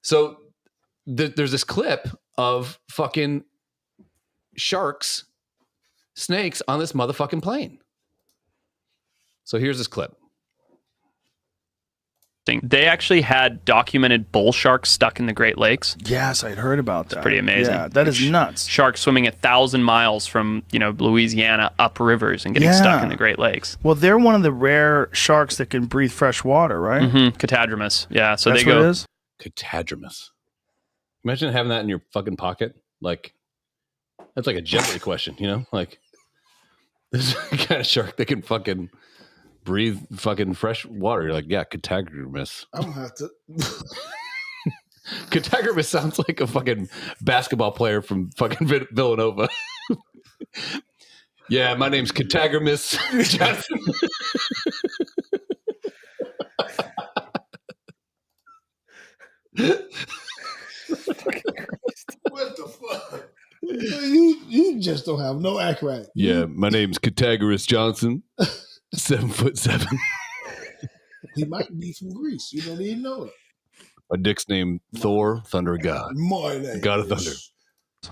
A: So there's this clip of fucking sharks, snakes on this motherfucking plane. So here's this clip.
F: They actually had documented bull sharks stuck in the Great Lakes.
G: Yes, I'd heard about that.
F: It's pretty amazing.
G: Yeah, that is nuts.
F: Sharks swimming 1,000 miles from, Louisiana up rivers and getting stuck in the Great Lakes.
G: Well, they're one of the rare sharks that can breathe fresh water, right?
F: Mm-hmm. Catadromous. Yeah, so
G: that's
F: they go.
G: What it is?
A: Catadromous. Imagine having that in your fucking pocket. Like, that's like a Jeopardy question, Like, this kind of shark that can fucking breathe fucking fresh water. You're like, yeah, Catagormus.
D: I'm gonna have to.
A: Catagormus sounds like a fucking basketball player from fucking Villanova. Yeah, my name's Catagormus Johnson.
D: What the fuck? You just don't have no act right.
A: Yeah, my name's Catagorus Johnson, 7'7".
D: He might be from Greece. You don't even know it.
A: My dick's named Thor, Thunder God.
D: My name
A: God of
D: is-
A: Thunder.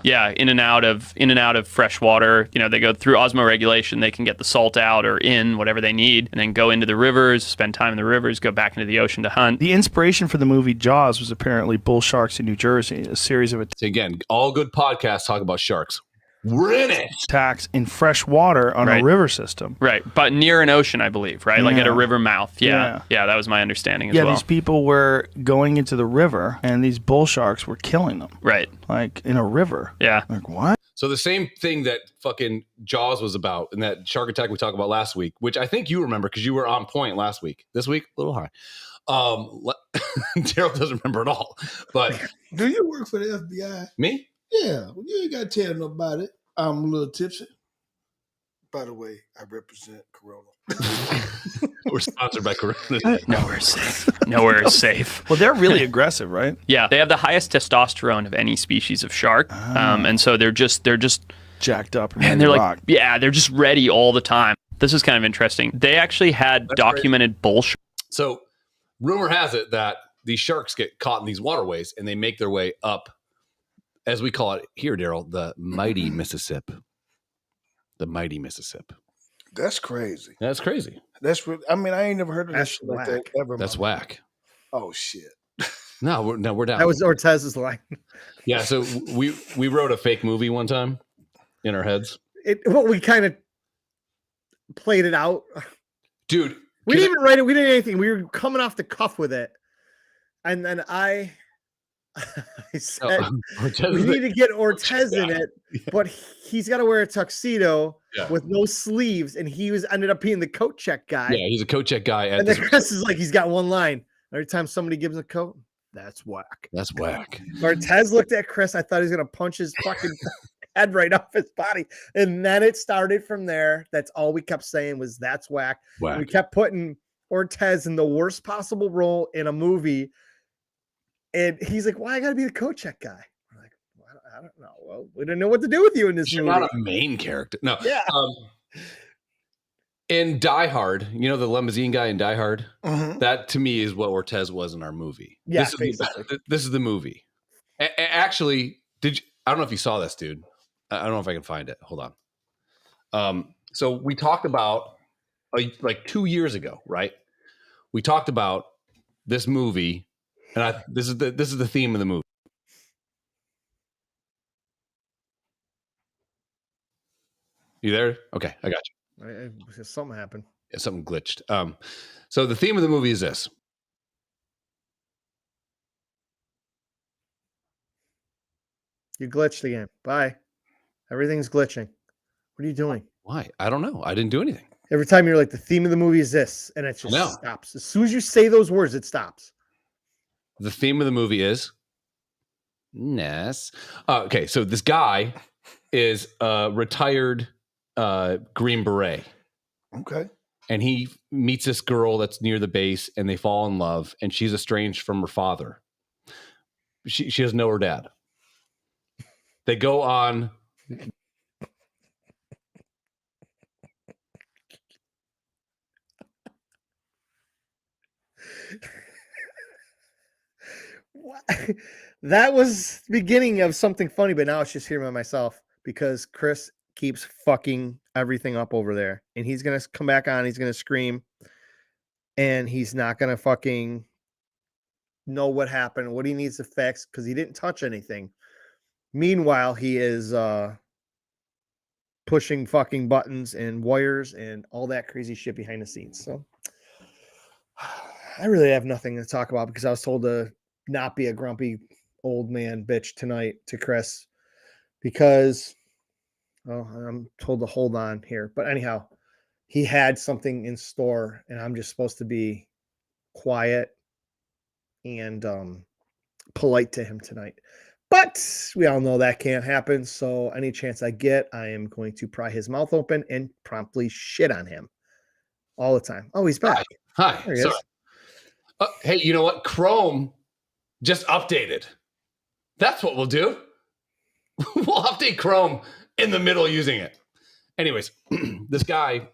F: Yeah, in and out of fresh water. You know, they go through osmoregulation. They can get the salt out or in whatever they need, and then go into the rivers, spend time in the rivers, go back into the ocean to hunt.
G: The inspiration for the movie Jaws was apparently bull sharks in New Jersey, a series of
A: So again, all good podcasts talk about sharks. We're in it.
G: attacks in fresh water on
F: Right.
G: a river system.
F: Right, but near an ocean, I believe, right? Like at a
G: Yeah.
F: river mouth. Yeah,
G: Yeah.
F: yeah, that was my understanding as
G: Yeah,
F: well.
G: these people were going into the river, and these bull sharks were killing them,
F: Right,
G: like in a river.
F: yeah.
G: Like what?
A: So the same thing that fucking Jaws was about and that shark attack we talked about last week, which I think you remember because you were on point last week. This week, a little high. Daryl doesn't remember at all. But
D: Do you work for the FBI?
A: me?
D: Yeah. Well, you ain't got to tell nobody. I'm a little tipsy. By the way, I represent Corona.
A: We're sponsored by Corona.
F: Nowhere safe. Nowhere is safe.
G: Well, they're really aggressive, right?
F: Yeah, they have the highest testosterone of any species of shark, and so they're just
G: Jacked up and
F: man,
G: ready
F: they're
G: to
F: like
G: rock.
F: yeah, they're just ready all the time. This is kind of interesting. They actually had documented bull sharks.
A: So rumor has it that these sharks get caught in these waterways and they make their way up, as we call it here, Daryl, the mighty Mississippi. The mighty Mississippi.
D: That's crazy.
A: That's crazy.
D: That's really, I mean, I ain't never heard of that
C: That's
D: shit like
C: whack.
D: that ever. in
A: That's
D: my life.
A: whack.
D: Oh shit.
A: No, we're down.
C: That was Ortez's line.
A: Yeah, so we wrote a fake movie one time in our heads.
C: Well, we kind of played it out.
A: Dude,
C: We didn't even write it. We didn't anything. We were coming off the cuff with it, and then I said we need to get Ortez in it, but he's got to wear a tuxedo
A: Yeah.
C: with no sleeves, and he ended up being the coat check guy.
A: Yeah, he's a coat check guy at
C: And then
A: this.
C: Chris is like, he's got one line. Every time somebody gives him a coat, that's whack.
A: That's whack.
C: Ortez looked at Chris. I thought he was gonna punch his fucking head right off his body. And then it started from there. That's all we kept saying was that's whack.
A: Whack.
C: We kept putting Ortez in the worst possible role in a movie. And he's like, why I gotta be the coat check guy? We're like, well, I don't know. Well, we didn't know what to do with you in this
A: You're
C: movie.
A: not a main character. No.
C: Yeah.
A: In Die Hard, you know the limousine guy in Die Hard?
D: Mhm.
A: That to me is what Ortez was in our movie.
C: Yeah,
A: this is the movie. Actually, I don't know if you saw this, dude. I don't know if I can find it. Hold on. So we talked about like 2 years ago, right? We talked about this movie, and this is the theme of the movie. You there? Okay, I got you.
C: Something happened.
A: Yeah, something glitched. So the theme of the movie is this.
C: You glitched again. Bye. Everything's glitching. What are you doing?
A: Why? I don't know. I didn't do anything.
C: Every time you're like, the theme of the movie is this, and it just
A: know.
C: stops. As soon as you say those words, it stops.
A: The theme of the movie is Ness. Okay, so this guy is a retired Green Beret,
D: Okay.
A: and he meets this girl that's near the base, and they fall in love, and she's estranged from her father. She doesn't know her dad. They go on.
C: What? That was the beginning of something funny, but now it's just hearing by myself because Chris keeps fucking everything up over there, and he's gonna come back on. He's gonna scream, and he's not gonna fucking know what happened, what he needs to fix because he didn't touch anything. Meanwhile, he is pushing fucking buttons and wires and all that crazy shit behind the scenes. So I really have nothing to talk about because I was told to not be a grumpy old man bitch tonight to Chris because I'm told to hold on here. But anyhow, he had something in store, and I'm just supposed to be quiet and polite to him tonight. But we all know that can't happen. So any chance I get, I am going to pry his mouth open and promptly shit on him all the time. Oh, he's back.
A: Hi.
C: There he
A: Sorry.
C: is.
A: Hey, you know what? Chrome just updated. That's what we'll do. We'll update Chrome in the middle using it. Anyways, this guy,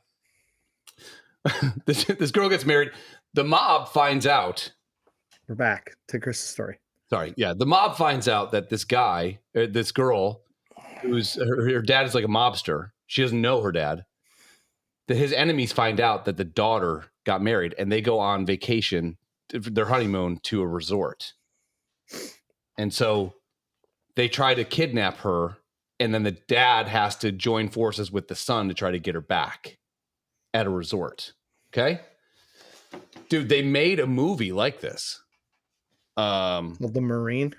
A: this girl gets married. The mob finds out.
C: We're back to Chris's story.
A: Sorry. Yeah. The mob finds out that this guy, this girl, who's her dad is like a mobster. She doesn't know her dad. That his enemies find out that the daughter got married, and they go on vacation, their honeymoon, to a resort. And so they try to kidnap her, and then the dad has to join forces with the son to try to get her back at a resort. Okay? Dude, they made a movie like this.
C: Well, the Marine.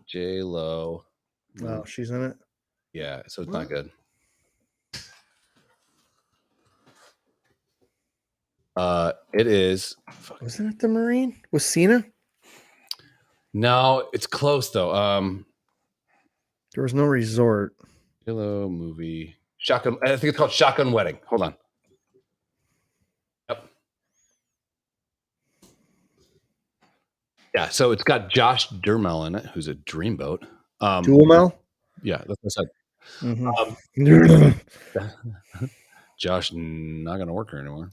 A: J-Lo.
C: Oh, she's in it.
A: Yeah, so it's not good. It is.
C: Wasn't it the Marine? Was Cena?
A: No, it's close though.
C: There was no resort.
A: J-Lo movie. Shotgun. I think it's called Shotgun Wedding. Hold on. Yep. Yeah, so it's got Josh Duhamel in it, who's a dreamboat.
C: Duhamel?
A: Yeah, that's what I said.
C: Mm-hmm.
A: Josh not gonna work here anymore.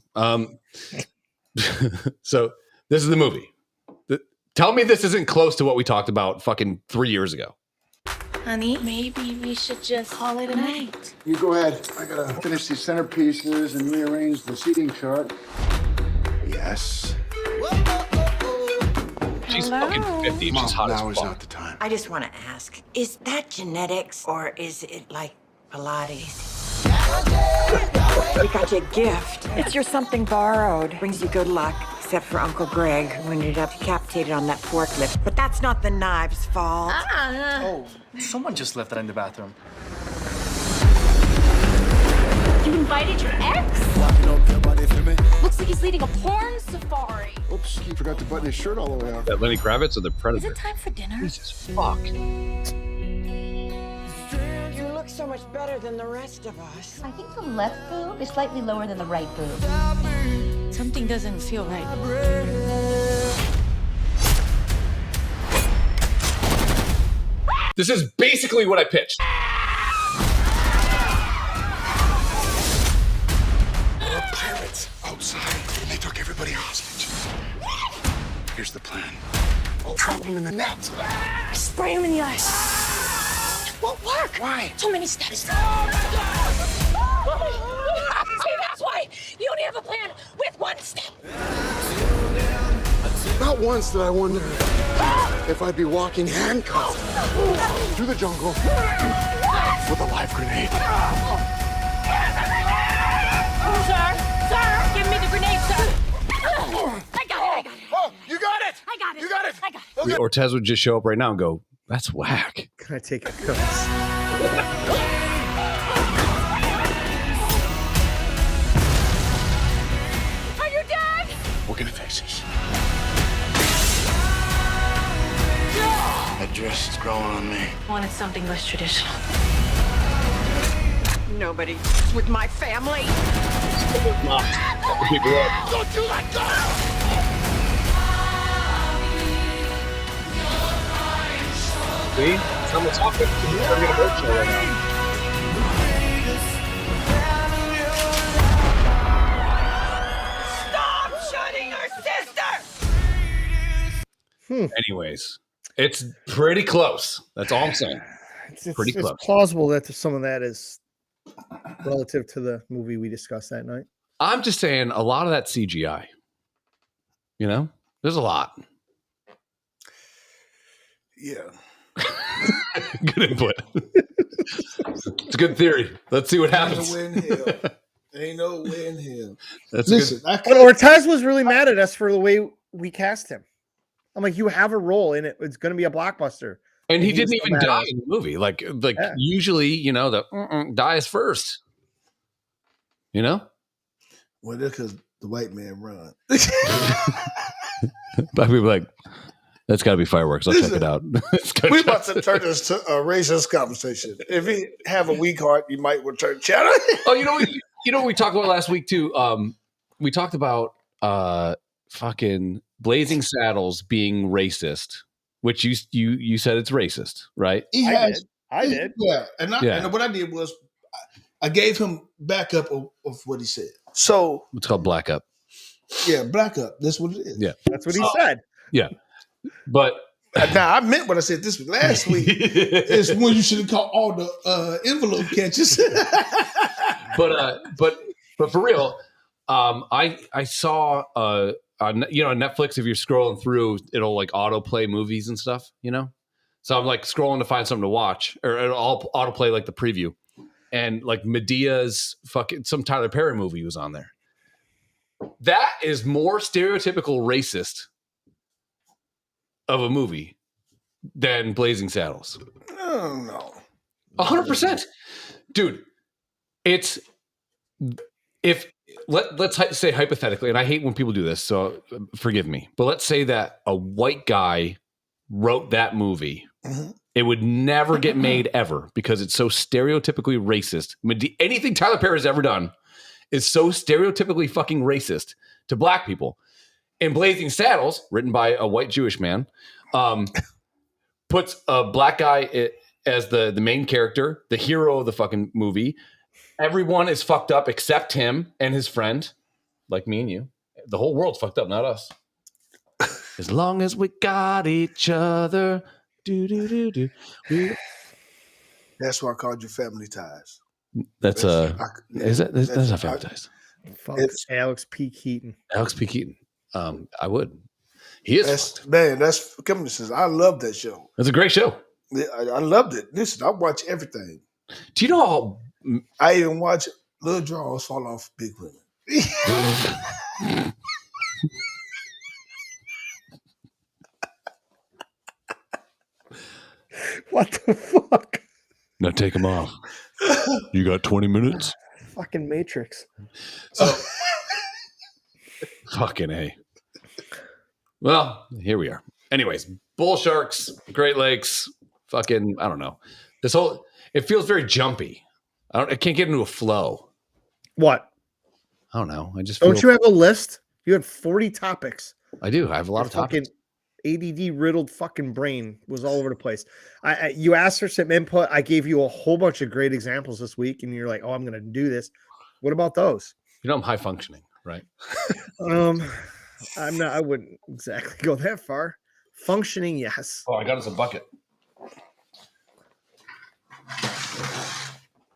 A: So this is the movie. Tell me this isn't close to what we talked about fucking 3 years ago.
H: Honey, maybe we should just call it a night.
I: You go ahead. I gotta finish these centerpieces and rearrange the seating chart. Yes.
A: She's fucking 50. She's hot as
I: Now is
A: fuck.
I: not the time.
H: I just want to ask, is that genetics or is it like Pilates? You got your gift. It's your something borrowed. Brings you good luck, except for Uncle Greg, who ended up decapitated on that forklift. But that's not the knives' fault.
J: Oh, someone just left that in the bathroom.
K: You invited your ex? Looks like he's leading a porn safari.
I: Oops, he forgot to button his shirt all the way up.
A: That Lenny Kravitz or the
K: Is
A: Predator?
K: it time for dinner?
A: Jesus fuck.
H: You look so much better than the rest of us.
K: I think the left boob is slightly lower than the right boob. Something doesn't feel right.
A: This is basically what I pitched.
I: There are pirates outside, and they took everybody hostage. Here's the plan. I'll trap them in the net.
K: Spray him in the eyes. It won't work.
I: Why?
K: Too many steps. See, that's why you only have a plan with one step.
I: Not once did I wonder if I'd be walking handcuffed through the jungle with a live grenade.
K: Sir, give me the grenade, sir. I got it.
I: Oh, you got it!
K: I got it.
I: You got it!
K: I got it.
A: Ortez would just show up right now and go, "That's whack."
C: Can I take a cuss?
K: Are you done?
I: We're gonna fix this. That dress is growing on me.
K: I wanted something less traditional.
H: Nobody with my family.
I: Don't you let go!
A: See? Someone's talking. We're gonna work show right now.
H: Stop shooting our sister!
A: Anyways, it's pretty close. That's all I'm saying.
C: It's
A: Pretty close.
C: plausible that some of that is relative to the movie we discussed that night.
A: I'm just saying a lot of that CGI. You know, there's a lot.
I: Yeah.
A: Good input. It's a good theory. Let's see what happens.
D: Ain't no way in hell.
A: That's
D: Listen,
A: good.
C: But Ortez was really mad at us for the way we cast him. I'm like, you have a role in it. It's going to be a blockbuster.
A: And he
C: was
A: didn't
C: so
A: even
C: mad at
A: die
C: us.
A: in the movie. Like
C: Yeah.
A: usually, you know, the dies first. You know?
D: Well, that's because the white man run.
A: Black people are like, that's got to be fireworks. I'll check it out.
D: We about to turn this to a racist conversation. If you have a weak heart, you might return channel.
A: Oh, you know what we talked about last week too. We talked about fucking Blazing Saddles being racist, which you said it's racist, right?
C: I did.
D: Yeah. And what I did was I gave him backup of what he said. So
A: It's called black up.
D: yeah, black up. That's what it is.
A: Yeah,
C: That's what he said.
A: yeah. But
D: now I meant what I said this week. Last week is when you should have caught all the envelope catches.
A: but for real, I saw on Netflix, if you're scrolling through, it'll like autoplay movies and stuff, So I'm like scrolling to find something to watch, or it'll autoplay like the preview, and like Medea's fucking some Tyler Perry movie was on there. That is more stereotypical racist of a movie than Blazing Saddles.
D: Oh no,
A: 100%, dude. It's let's say hypothetically, and I hate when people do this, so forgive me, but let's say that a white guy wrote that movie. Mm-hmm. It would never get made ever because it's so stereotypically racist. Anything Tyler Perry has ever done is so stereotypically fucking racist to black people. In Blazing Saddles, written by a white Jewish man, puts a black guy as the main character, the hero of the fucking movie. Everyone is fucked up except him and his friend, like me and you. The whole world's fucked up, not us. As long as we got each other, do.
D: That's why I called you Family Ties.
A: That's not Family Ties.
C: It's Alex P. Keaton.
A: Alex P. Keaton. I would. He is.
D: That's coming. Says I love that show.
A: It's a great show.
D: Yeah, I loved it. Listen, I watch everything.
A: Do you know how
D: I even watch Little Draws Fall Off Big Women?
C: What the fuck?
A: Now take them off. You got 20 minutes?
C: Fucking Matrix.
A: So, fucking A. Well, here we are. Anyways, bull sharks, Great Lakes, fucking, I don't know. It feels very jumpy. I can't get into a flow.
C: What?
A: I don't know.
C: Don't you have a list? You had 40 topics.
A: I do. I have a lot of topics.
C: ADD riddled fucking brain was all over the place. You asked for some input. I gave you a whole bunch of great examples this week, and you're like, "Oh, I'm going to do this." What about those?
A: I'm high functioning, right?
C: I'm not. I wouldn't exactly go that far. Functioning, yes.
A: Oh, I got us a bucket.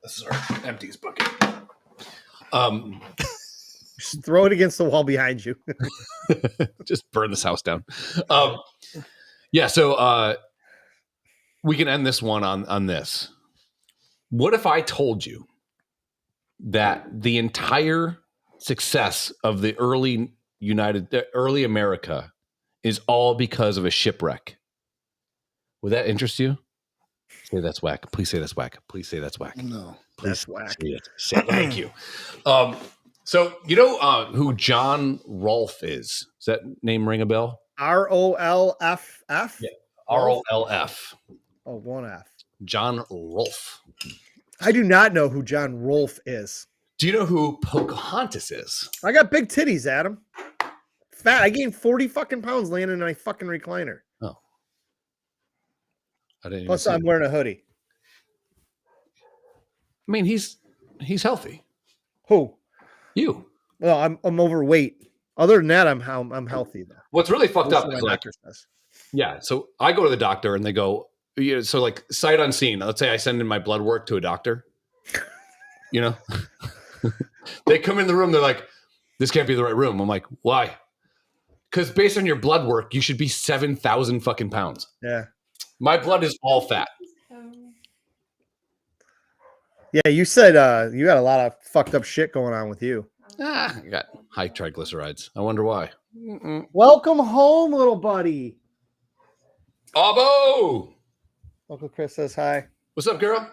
A: This is our empties bucket.
C: Just throw it against the wall behind you.
A: Just burn this house down. Yeah, so we can end this one on this. What if I told you that the entire success of the early America is all because of a shipwreck? Would that interest you? Say that's whack. Please say that's whack. Please say that's whack.
D: No,
C: that's whack.
A: Say thank you. So you know who John Rolfe is? Does that name ring a bell?
C: ROLFF?
A: Yeah. ROLF.
C: Oh, one F.
A: John Rolfe.
C: I do not know who John Rolfe is.
A: Do you know who Pocahontas is?
C: I got big titties, Adam. Fat. I gained 40 fucking pounds laying in my fucking recliner.
A: Oh. I didn't.
C: Plus, I'm wearing a hoodie.
A: I mean, he's healthy.
C: Who?
A: You.
C: Well, I'm overweight. Other than that, I'm healthy though.
A: What's really fucked up is like, yeah. So I go to the doctor and they go, so like sight unseen. Let's say I send in my blood work to a doctor. They come in the room. They're like, "This can't be the right room." I'm like, "Why?" Because based on your blood work, you should be 7,000 fucking pounds.
C: Yeah.
A: My blood is all fat.
C: Yeah, you said you got a lot of fucked up shit going on with you.
A: I got high triglycerides. I wonder why.
C: Welcome home, little buddy.
A: Abo!
C: Uncle Chris says hi.
A: What's up, girl?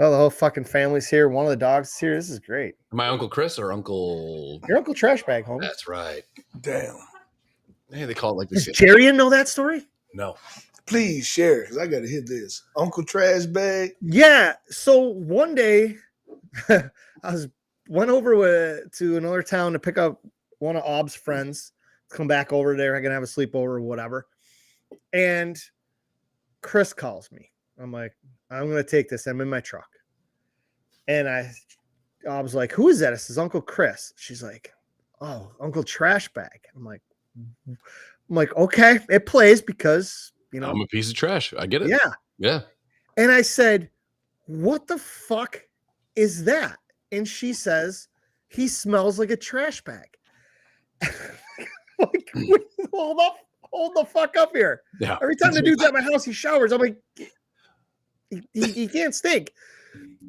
C: Oh, the whole fucking family's here. One of the dogs is here. This is great.
A: My Uncle Chris or Uncle?
C: Your Uncle Trashbag, homie.
A: That's right.
D: Damn.
A: Hey, they call it like
C: Does
A: this.
C: Jerry know that story?
A: No.
D: Please share because I got to hear this. Uncle Trash Bag.
C: Yeah. So one day, I went over to another town to pick up one of Ob's friends. Come back over there. I'm gonna have a sleepover or whatever. And Chris calls me. I'm like, I'm gonna take this. I'm in my truck. And I was like, who is that? It says Uncle Chris. She's like, oh, Uncle Trashbag. I'm like, okay, it plays because
A: I'm a piece of trash. I get it.
C: Yeah.
A: Yeah.
C: And I said, what the fuck is that? And she says, he smells like a trash bag. Like, hold the fuck up here.
A: Yeah.
C: Every time the dude's at my house, he showers. I'm like, he can't stink.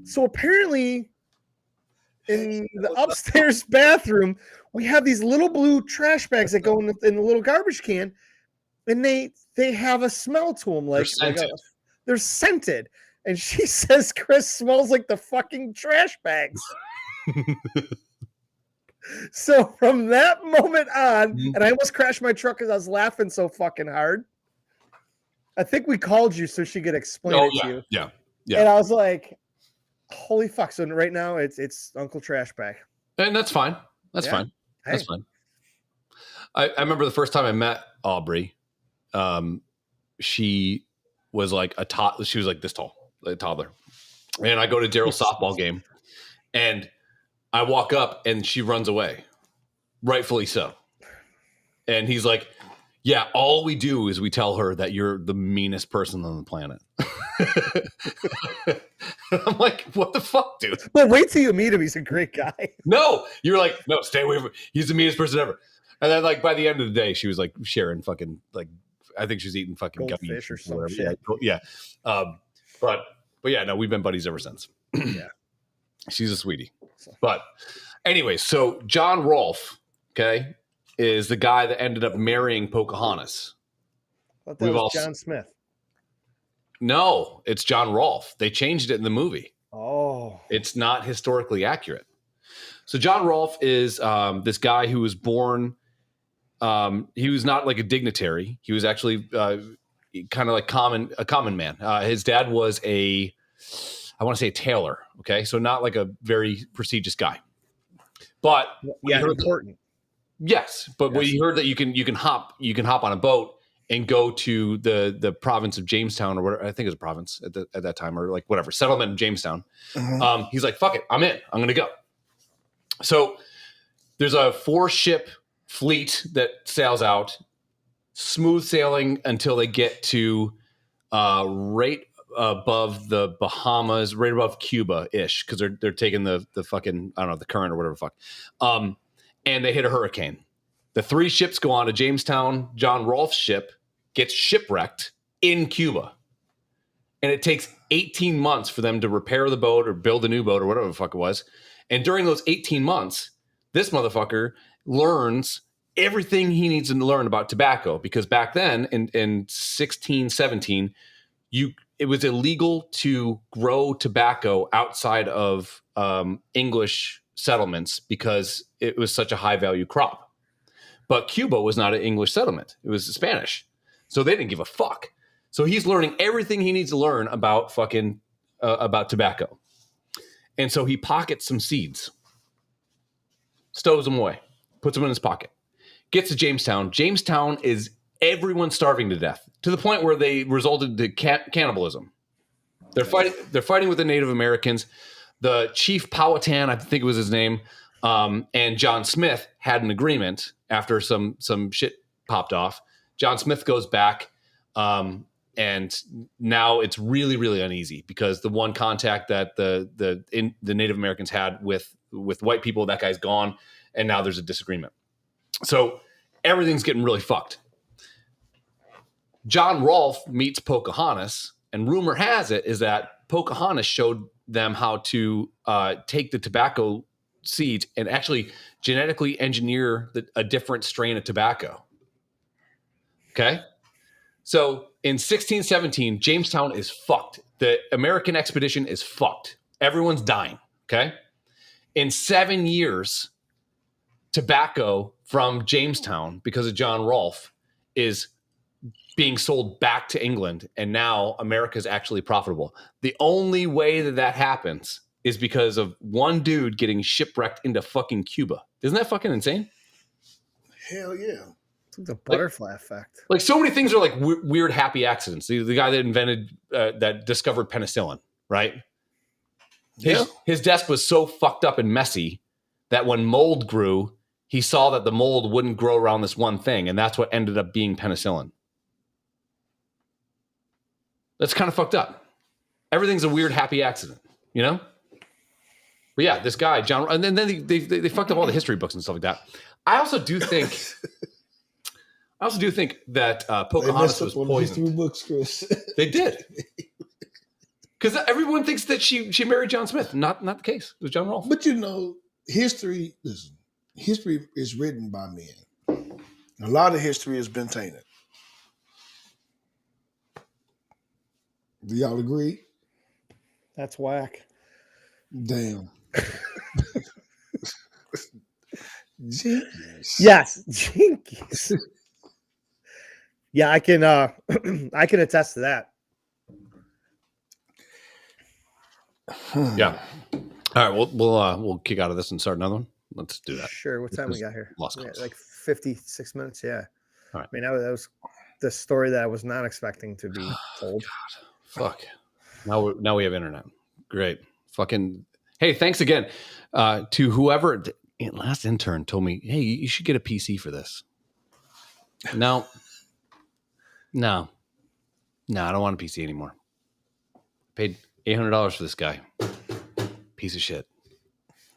C: So apparently, in the upstairs bathroom, we have these little blue trash bags that go in the little garbage can, and they have a smell to them. They're scented. And she says Chris smells like the fucking trash bags. So from that moment on, and I almost crashed my truck because I was laughing so fucking hard. I think we called you so she could explain it to you.
A: Yeah.
C: And I was like, holy fuck. So right now it's Uncle Trashbag.
A: And that's fine. That's fine. That's fine. I remember the first time I met Aubrey. She was like she was like this tall, like a toddler. And I go to Daryl's softball game and I walk up and she runs away, rightfully so. And he's like, yeah, all we do is we tell her that you're the meanest person on the planet. I'm like, what the fuck, dude?
C: But wait till you meet him. He's a great guy.
A: No, you're like, no, stay away from him. He's the meanest person ever. And then like by the end of the day, she was like sharing fucking like, I think she was eating fucking
C: goldfish or some
A: whatever.
C: shit.
A: Yeah. But yeah, no, we've been buddies ever since.
C: Yeah.
A: She's a sweetie. But anyway, so John Rolfe, okay, is the guy that ended up marrying Pocahontas.
C: I thought that was John Smith.
A: No, it's John Rolfe. They changed it in the movie.
C: Oh.
A: It's not historically accurate. So John Rolfe is this guy who was born. He was not like a dignitary. He was actually kind of like a common man. His dad was I want to say a tailor. Okay, so not like a very prestigious guy. But
C: important.
A: Yes, but when you heard that you can hop on a boat and go to the province of Jamestown or whatever, I think it was a province at that time, or like whatever settlement in Jamestown.
D: Uh-huh.
A: He's like, fuck it, I'm in. I'm gonna go. So there's a 4-ship fleet that sails out, smooth sailing until they get to right above the Bahamas, right above Cuba-ish, because they're taking the fucking, I don't know, the current or whatever the fuck. And they hit a hurricane. The 3 ships go on to Jamestown. John Rolfe's ship gets shipwrecked in Cuba. And it takes 18 months for them to repair the boat or build a new boat or whatever the fuck it was. And during those 18 months, this motherfucker learns everything he needs to learn about tobacco, because back then in 1617, it was illegal to grow tobacco outside of English settlements because it was such a high value crop. But Cuba was not an English settlement. It was Spanish. So they didn't give a fuck. So he's learning everything he needs to learn about about tobacco. And so he pockets some seeds, stows them away, puts them in his pocket, gets to Jamestown. Jamestown is everyone starving to death, to the point where they resulted to cannibalism. They're fighting with the Native Americans. The chief Powhatan, I think it was his name, and John Smith had an agreement after some shit popped off. John Smith goes back, and now it's really, really uneasy because the one contact that the Native Americans had with white people, that guy's gone, and now there's a disagreement. So everything's getting really fucked. John Rolfe meets Pocahontas, and rumor has it is that Pocahontas showed them how to take the tobacco seeds and actually genetically engineer a different strain of tobacco. Okay? So in 1617, Jamestown is fucked. The American expedition is fucked. Everyone's dying. Okay. In 7 years, tobacco from Jamestown, because of John Rolfe, is being sold back to England. And now America's actually profitable. The only way that happens is because of one dude getting shipwrecked into fucking Cuba. Isn't that fucking insane?
D: Hell yeah.
C: It's like the butterfly effect.
A: Like so many things are like weird happy accidents. The guy that invented, that discovered penicillin, right? His desk was so fucked up and messy that when mold grew, he saw that the mold wouldn't grow around this one thing. And that's what ended up being penicillin. That's kind of fucked up. Everything's a weird happy accident, you know? But yeah, this guy, John, and then they fucked up all the history books and stuff like that. I also do think that Pocahontas was poisoned.
D: History books, Chris.
A: They did. Because everyone thinks that she married John Smith. Not the case. It was John Rolfe.
D: But you know, history is written by men. A lot of history has been tainted. Do y'all agree?
C: That's whack.
D: Damn. Jinkies.
C: Yes, jinkies. Yeah, I can I can attest to that.
A: Yeah. All right, we'll kick out of this and start another one. Let's do that.
C: Sure. What time we got here?
A: Lost cause.
C: Like 56 minutes. Yeah.
A: All right.
C: I mean, that was the story that I was not expecting to be told.
A: God. Fuck. Now we have internet. Great. Fucking. Hey, thanks again to whoever. Last intern told me, hey, you should get a PC for this. No, I don't want a PC anymore. Paid $800 for this guy. Piece of shit.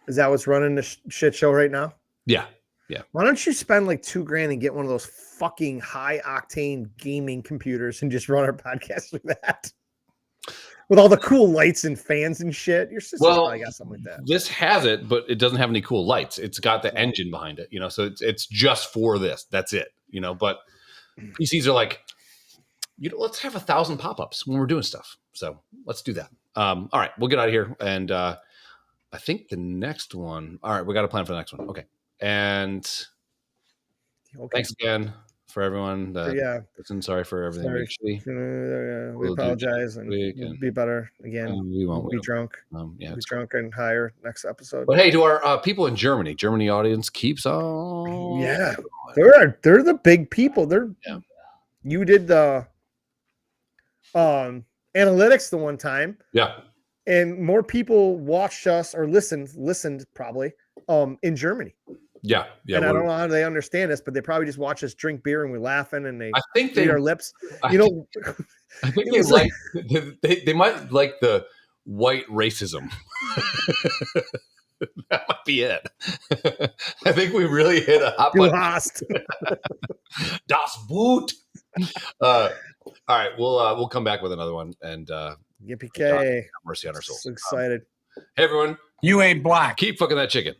C: Is that what's running the shit show right now?
A: Yeah.
C: Why don't you spend like $2,000 and get one of those fucking high octane gaming computers and just run our podcast with that? With all the cool lights and fans and shit. Your sister's probably got something like that.
A: This has it, but it doesn't have any cool lights. It's got the engine behind it, so it's just for this. That's it, but PCs are like, let's have 1,000 pop-ups when we're doing stuff. So let's do that. All right, we'll get out of here. And I think the next one, all right, we got a plan for the next one. Okay. And thanks again for everyone. Listen, sorry for everything.
C: We apologize and we'll be better again.
A: We won't
C: be drunk.
A: Be
C: drunk and higher next episode.
A: But hey, to our people in Germany audience keeps on.
C: Yeah, they're the big people. You did the analytics the one time.
A: Yeah.
C: And more people watched us or listened probably in Germany.
A: Yeah.
C: And I don't know how they understand us, but they probably just watch us drink beer and we're laughing and
A: I think
C: read our lips.
A: I think they might like the white racism. That might be it. I think we really hit a hot button. Das Boot. All right, we'll come back with another one and
C: yippee-ki-yay.
A: Mercy on our souls.
C: So excited.
A: Hey everyone.
E: You ain't black.
A: Keep fucking that chicken.